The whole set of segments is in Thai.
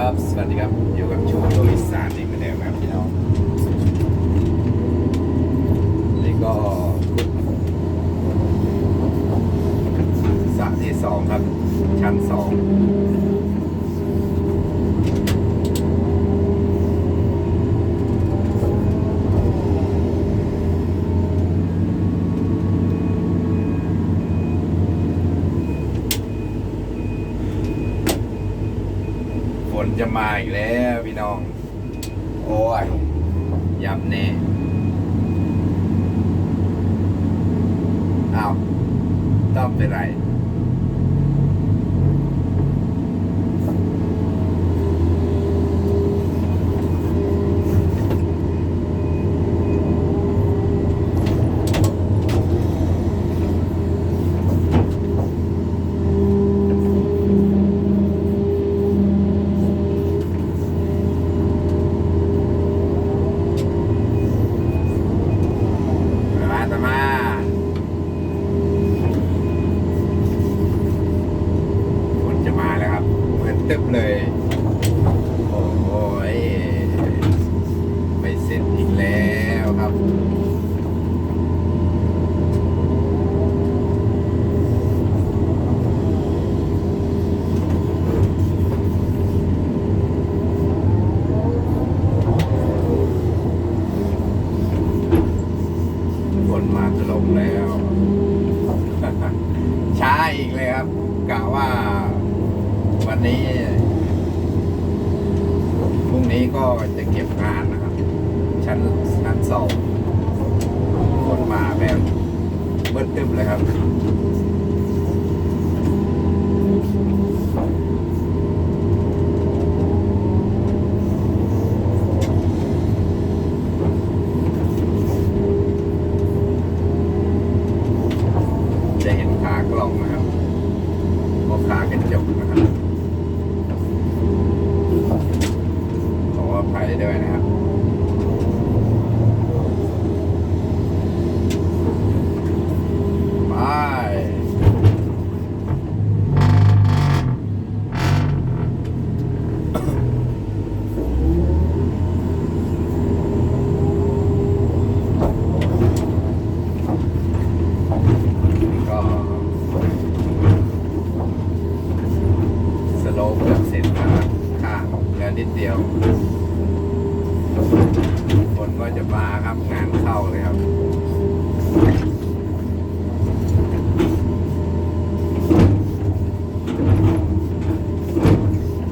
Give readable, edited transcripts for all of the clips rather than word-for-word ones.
ครับสวัสดีครับอยู่กับช่วงโลอีสานอีกเหมือนเดิมครับพี่น้องนี่ก็สระที่สองครับชั้นสองฝนจะมาอีกแล้วพี่น้องโอ้ยยับแน่อ้าวต้องเป็นไรมาฝนจะมาแล้วครับเหมือนตึ๊บเลยโอ้ยไม่เสร็จอีกแล้วครับฝนมาถล่มแล้ว ช้าอีกเลยครับกะว่าวันนี้พรุ่งนี้ก็จะเก็บงานนะครับชั้นสองฝนมาแบบเบิ้ลตึ้มเลยครับจะเห็นขากล่องนะครับพอขากระจกนะครับขออภัยด้วยนะครับไปก็สโลปเกือบเสร็จแล้วครับข้างเหลือนิดเดียวฝนก็จะมาครับงานเข้าเลยครับ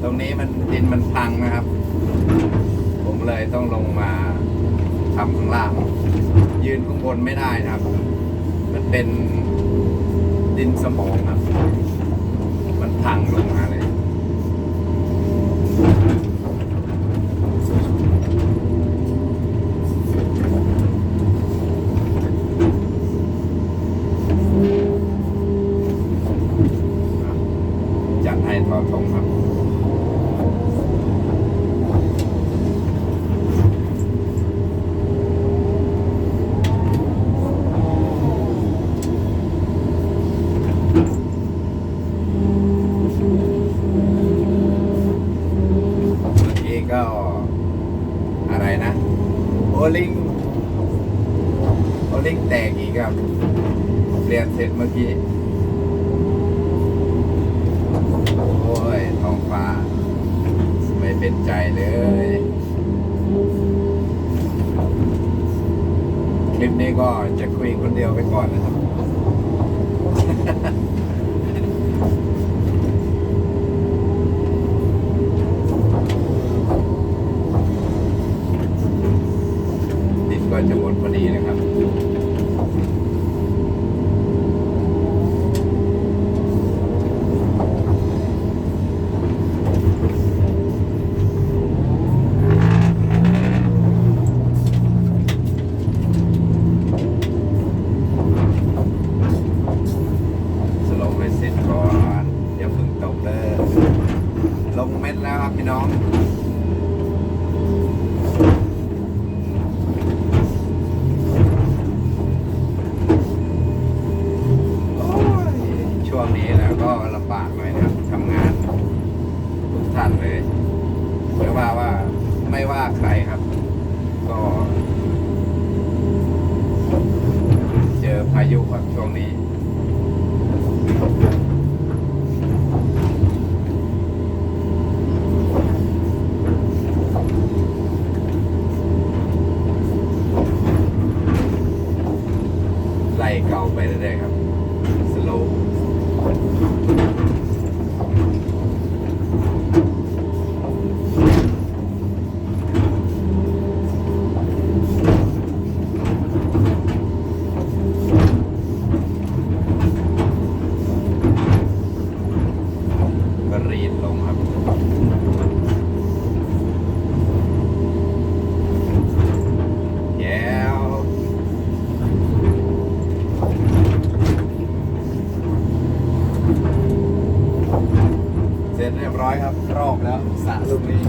ตรงนี้มันดินมันพังนะครับผมเลยต้องลงมาทำข้างล่างยืนข้างบนไม่ได้นะครับมันเป็นดินสมองครับมันพังลงมาเลยจัดให้ทอทงครับก็อะไรนะโอลิงแตกอีกครับเรียนเสร็จเมื่อกี้โอ้ยท้องฟ้าไม่เป็นใจเลยคลิปนี้ก็จะคุยคนเดียวไปก่อนนะครับก็จะหมดพอดีนะครับสโลว์ไปเสร็จก่อนอย่าเพิ่งตกเลยลงเม็ดแล้วครับพี่น้องช่วงนี้แล้วก็ลำบากหน่อยนะครับทำงานทุกท่านเลย หรือว่าไม่ว่าใครครับ ก็เจอพายุครับช่วงนี้ไล่เก่าไปเรื่อยๆครับสโลว์ก็รีดลงครับแย้วเสร็จเรียบร้อยครับรอบแล้วสระลูกนี้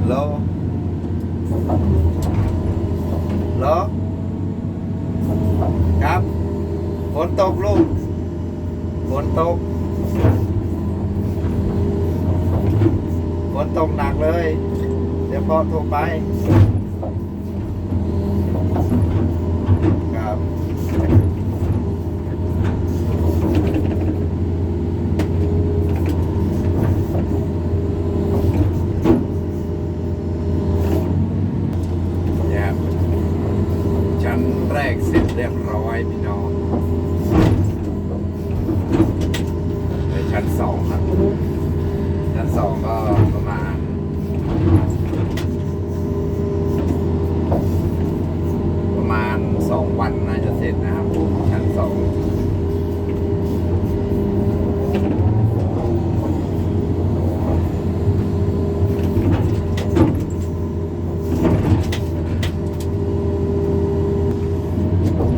โลโลครับฝนตกลูกฝนตกฝนตกหนักเลยเดี๋ยวพ่อโทรไปครับเนี่ยชั้นแรกเสร็จเรียบร้อยพี่น้องในชั้นสองครับชั้นสองก็ประมาณ2 วันน่าจะเสร็จนะครับชั้นสอง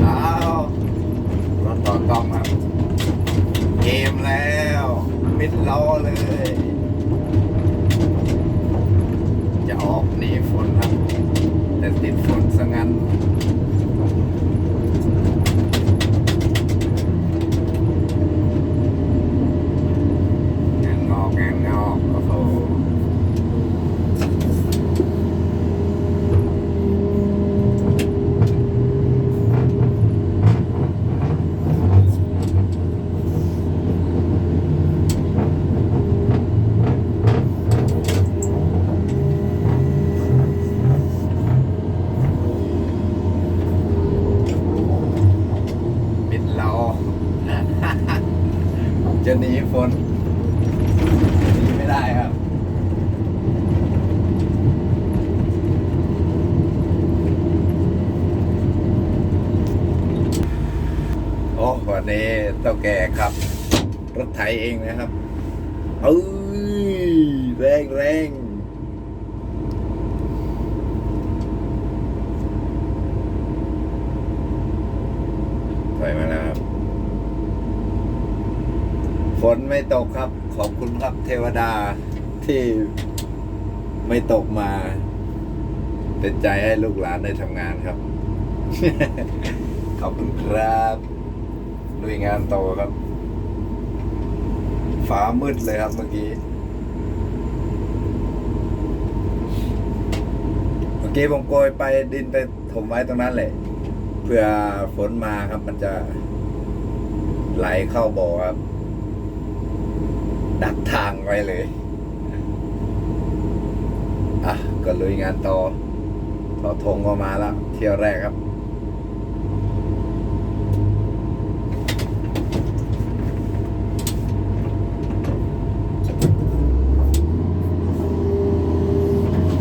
อ้าวรถต่อกล้องครับเกมแล้วมิดล้อเลยจะออกหนีฝนครับแต่ติดฝนซะงั้นงอกโอ้โหมิดล้อ จะหนีฝนหนีไม่ได้ครับโอ้วันนี้เท่าแก่ครับรถไถเองนะครับเอ้ยแรงถอยมาแล้วครับฝนไม่ตกครับขอบคุณครับเทวดาที่ไม่ตกมาเป็นใจให้ลูกหลานได้ทำงานครับ ขอบคุณครับลุยงานโตครับฟ้ามืดเลยครับเมื่อกี้ผมโกยไปดินไปถมไว้ตรงนั้นแหละเพื่อฝนมาครับมันจะไหลเข้าบ่อครับดักทางไว้เลยก็ลุยงานต่อธงก็มาแล้วเที่ยวแรกครับ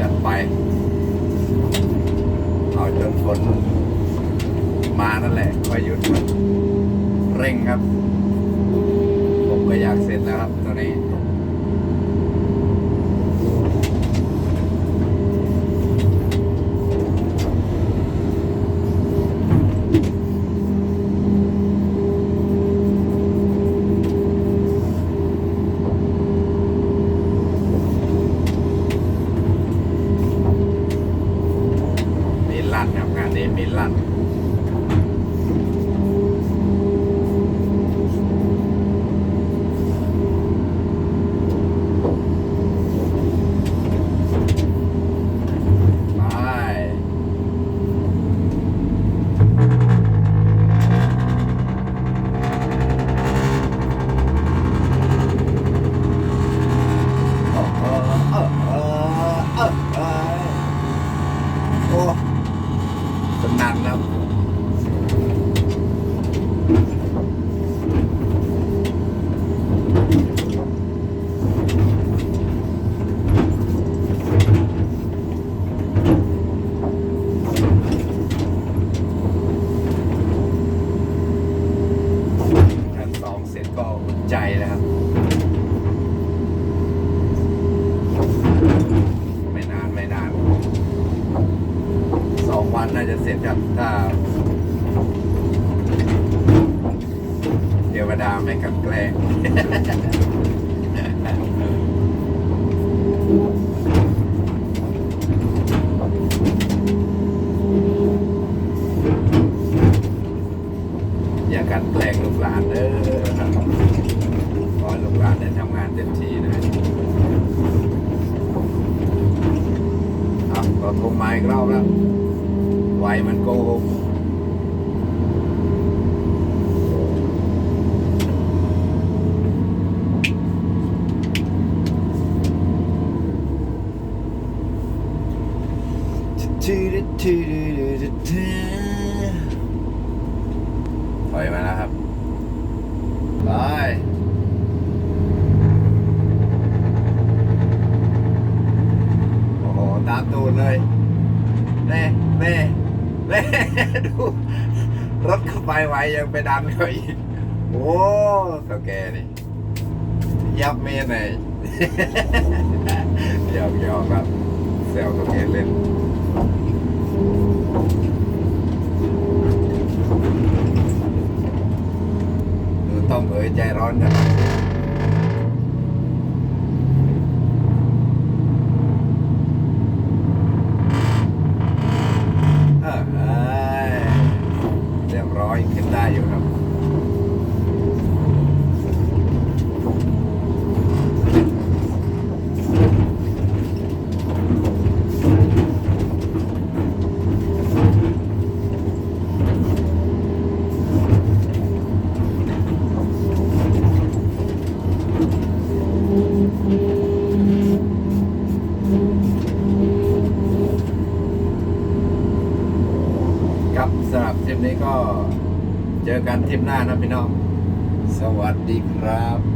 จัดไปเอาจนฝนมานั่นแหละค่อยหยุดเร่งครับผมก็อยากเสร็จแล้วครับตอนนี้มีลั่นครับงานนี้มีลั่น ขั้นสองเสร็จก็อุ่นใจแล้วครับ ไม่นาน2 วันน่าจะเสร็จครับ ถ้าเทวดาไม่กลันแกล้ง อย่ากลันแกล้งลูกหลานเด้อครับขอให้ลูกหลานได้ทำงานเต็มที่นะครับเราโทรมาอีกรอบแล้วไหวมันโกหกถอยมาแล้วครับไปโอ้โหตามตูดเลยเน่ดูรถเข้าไปไวยังไปดันเขาอีกโอ้เท่าแกนี่ยับเมนเลย หยอกครับแซวตัวเองเล่นดูต้องเอ๋ยใจร้อนกันเรียบร้อยขึ้นได้อยู่ครับครับสำหรับทริปนี้ก็เจอกันทริปหน้านะพี่น้อง สวัสดีครับ